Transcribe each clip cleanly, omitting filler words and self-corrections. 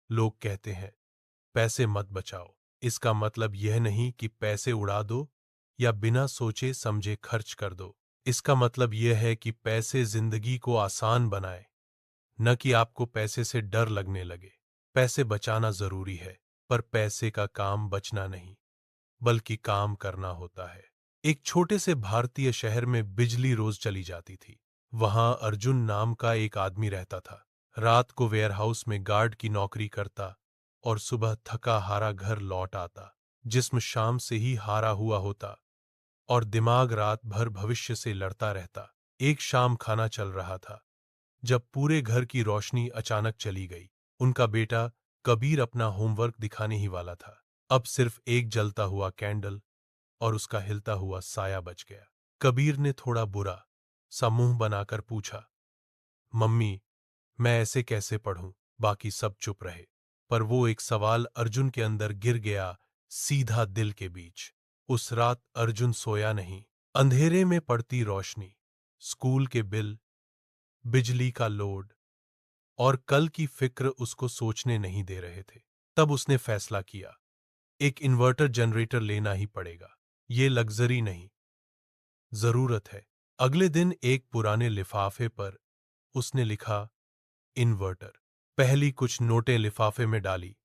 लोग कहते हैं पैसे मत बचाओ। इसका मतलब यह नहीं कि पैसे उड़ा दो या बिना सोचे समझे खर्च कर दो। इसका मतलब यह है कि पैसे जिंदगी को आसान बनाए, न कि आपको पैसे से डर लगने लगे। पैसे बचाना जरूरी है, पर पैसे का काम बचना नहीं, बल्कि काम करना होता है। एक छोटे से भारतीय शहर में बिजली रोज चली जाती थी। वहां अर्जुन नाम का एक आदमी रहता था। रात को वेयरहाउस में गार्ड की नौकरी करता और सुबह थका हारा घर लौट आता। जिस्म शाम से ही हारा हुआ होता और दिमाग रात भर भविष्य से लड़ता रहता। एक शाम खाना चल रहा था जब पूरे घर की रोशनी अचानक चली गई। उनका बेटा कबीर अपना होमवर्क दिखाने ही वाला था। अब सिर्फ एक जलता हुआ कैंडल और उसका हिलता हुआ साया बच गया। कबीर ने थोड़ा बुरा सा मुंह बनाकर पूछा, मम्मी, मैं ऐसे कैसे पढ़ूं? बाकी सब चुप रहे, पर वो एक सवाल अर्जुन के अंदर गिर गया, सीधा दिल के बीच। उस रात अर्जुन सोया नहीं। अंधेरे में पड़ती रोशनी, स्कूल के बिल, बिजली का लोड और कल की फिक्र उसको सोचने नहीं दे रहे थे। तब उसने फैसला किया, एक इन्वर्टर जनरेटर लेना ही पड़ेगा। ये लग्जरी नहीं, जरूरत है। अगले दिन एक पुराने लिफाफे पर उसने लिखा, इन्वर्टर। पहली कुछ नोटें लिफाफे में डाली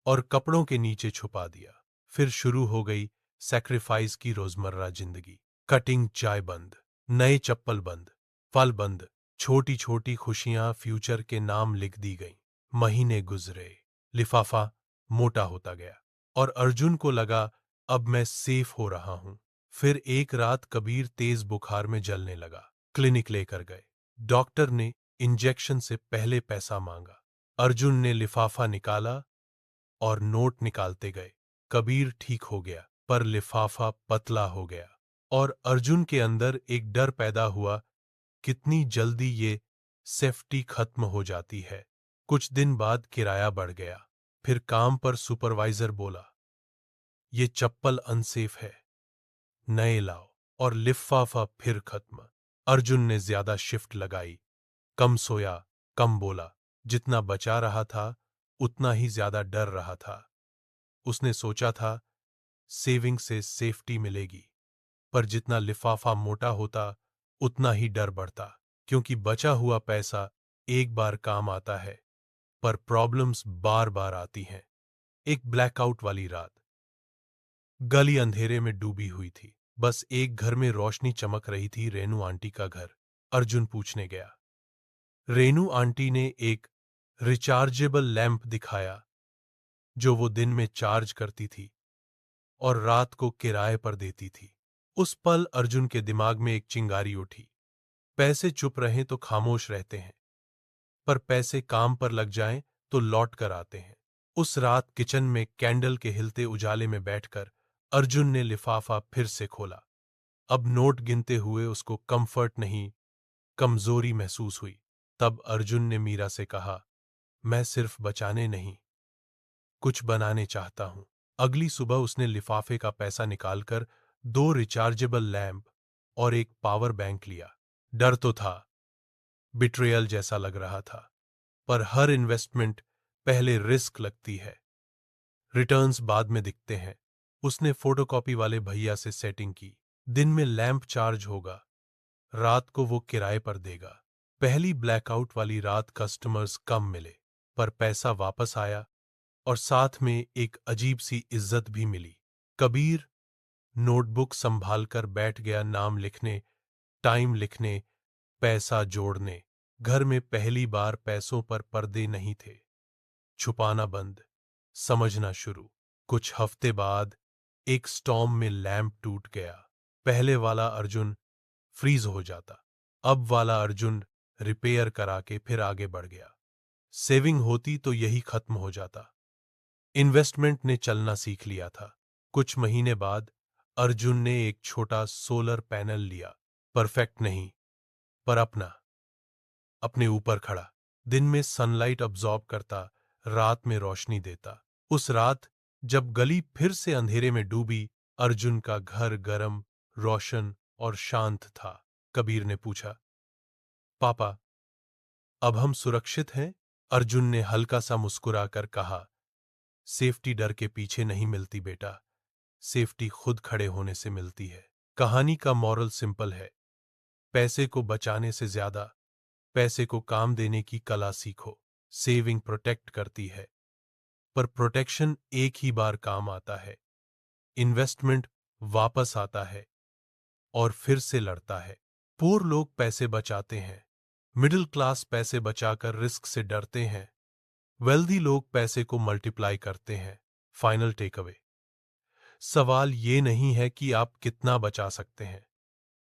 और कपड़ों के नीचे छुपा दिया। फिर शुरू हो गई सैक्रिफाइस की रोजमर्रा जिंदगी। कटिंग चाय बंद, नए चप्पल बंद, फल बंद, छोटी छोटी खुशियां फ्यूचर के नाम लिख दी गईं। महीने गुजरे, लिफाफा मोटा होता गया और अर्जुन को लगा अब मैं सेफ हो रहा हूं। फिर एक रात कबीर तेज बुखार में जलने लगा। क्लिनिक लेकर गए। डॉक्टर ने इंजेक्शन से पहले पैसा मांगा। अर्जुन ने लिफाफा निकाला और नोट निकालते गए। कबीर ठीक हो गया, पर लिफाफा पतला हो गया और अर्जुन के अंदर एक डर पैदा हुआ, कितनी जल्दी ये सेफ्टी खत्म हो जाती है। कुछ दिन बाद किराया बढ़ गया। फिर काम पर सुपरवाइजर बोला, ये चप्पल अनसेफ है, नए लाओ। और लिफाफा फिर खत्म। अर्जुन ने ज्यादा शिफ्ट लगाई, कम सोया, कम बोला। जितना बचा रहा था उतना ही ज्यादा डर रहा था। उसने सोचा था सेविंग से सेफ्टी मिलेगी, पर जितना लिफाफा मोटा होता उतना ही डर बढ़ता, क्योंकि बचा हुआ पैसा एक बार काम आता है, पर प्रॉब्लम्स बार बार आती हैं। एक ब्लैकआउट वाली रात, गली अंधेरे में डूबी हुई थी। बस एक घर में रोशनी चमक रही थी, रेनू आंटी का घर। अर्जुन पूछने गया। रेनू आंटी ने एक रिचार्जेबल लैंप दिखाया जो वो दिन में चार्ज करती थी और रात को किराए पर देती थी। उस पल अर्जुन के दिमाग में एक चिंगारी उठी। पैसे चुप रहें तो खामोश रहते हैं, पर पैसे काम पर लग जाएं तो लौट कर आते हैं। उस रात किचन में कैंडल के हिलते उजाले में बैठकर अर्जुन ने लिफाफा फिर से खोला। अब नोट गिनते हुए उसको कंफर्ट नहीं, कमजोरी महसूस हुई। तब अर्जुन ने मीरा से कहा, मैं सिर्फ बचाने नहीं, कुछ बनाने चाहता हूं। अगली सुबह उसने लिफाफे का पैसा निकालकर दो रिचार्जेबल लैंप और एक पावर बैंक लिया। डर तो था, बिट्रेयल जैसा लग रहा था, पर हर इन्वेस्टमेंट पहले रिस्क लगती है, रिटर्न्स बाद में दिखते हैं। उसने फोटोकॉपी वाले भैया से सेटिंग की। दिन में लैंप चार्ज होगा, रात को वो किराए पर देगा। पहली ब्लैकआउट वाली रात कस्टमर्स कम मिले, पर पैसा वापस आया और साथ में एक अजीब सी इज्जत भी मिली। कबीर नोटबुक संभालकर बैठ गया, नाम लिखने, टाइम लिखने, पैसा जोड़ने। घर में पहली बार पैसों पर पर्दे नहीं थे। छुपाना बंद, समझना शुरू। कुछ हफ्ते बाद एक स्टॉर्म में लैंप टूट गया। पहले वाला अर्जुन फ्रीज हो जाता, अब वाला अर्जुन रिपेयर करा के फिर आगे बढ़ गया। सेविंग होती तो यही खत्म हो जाता। इन्वेस्टमेंट ने चलना सीख लिया था। कुछ महीने बाद अर्जुन ने एक छोटा सोलर पैनल लिया। परफेक्ट नहीं, पर अपने ऊपर खड़ा। दिन में सनलाइट अब्जॉर्ब करता, रात में रोशनी देता। उस रात जब गली फिर से अंधेरे में डूबी, अर्जुन का घर गरम, रोशन और शांत था। कबीर ने पूछा, पापा, अब हम सुरक्षित हैं? अर्जुन ने हल्का सा मुस्कुराकर कहा, सेफ्टी डर के पीछे नहीं मिलती बेटा, सेफ्टी खुद खड़े होने से मिलती है। कहानी का मॉरल सिंपल है, पैसे को बचाने से ज्यादा पैसे को काम देने की कला सीखो। सेविंग प्रोटेक्ट करती है, पर प्रोटेक्शन एक ही बार काम आता है। इन्वेस्टमेंट वापस आता है और फिर से लड़ता है। पुअर लोग पैसे बचाते हैं, मिडिल क्लास पैसे बचाकर रिस्क से डरते हैं, वेल्दी लोग पैसे को मल्टीप्लाई करते हैं। फाइनल टेक अवे, सवाल ये नहीं है कि आप कितना बचा सकते हैं,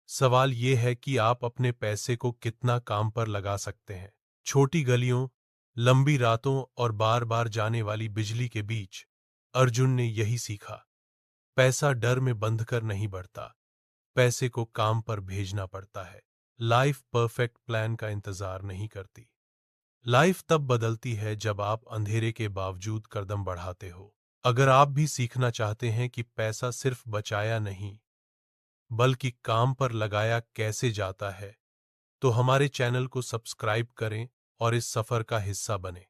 सवाल ये है कि आप अपने पैसे को कितना काम पर लगा सकते हैं। छोटी गलियों, लंबी रातों और बार बार जाने वाली बिजली के बीच अर्जुन ने यही सीखा, पैसा डर में बंध कर नहीं बढ़ता, पैसे को काम पर भेजना पड़ता है। लाइफ परफेक्ट प्लान का इंतजार नहीं करती, लाइफ तब बदलती है जब आप अंधेरे के बावजूद कदम बढ़ाते हो। अगर आप भी सीखना चाहते हैं कि पैसा सिर्फ बचाया नहीं बल्कि काम पर लगाया कैसे जाता है, तो हमारे चैनल को सब्सक्राइब करें और इस सफर का हिस्सा बनें।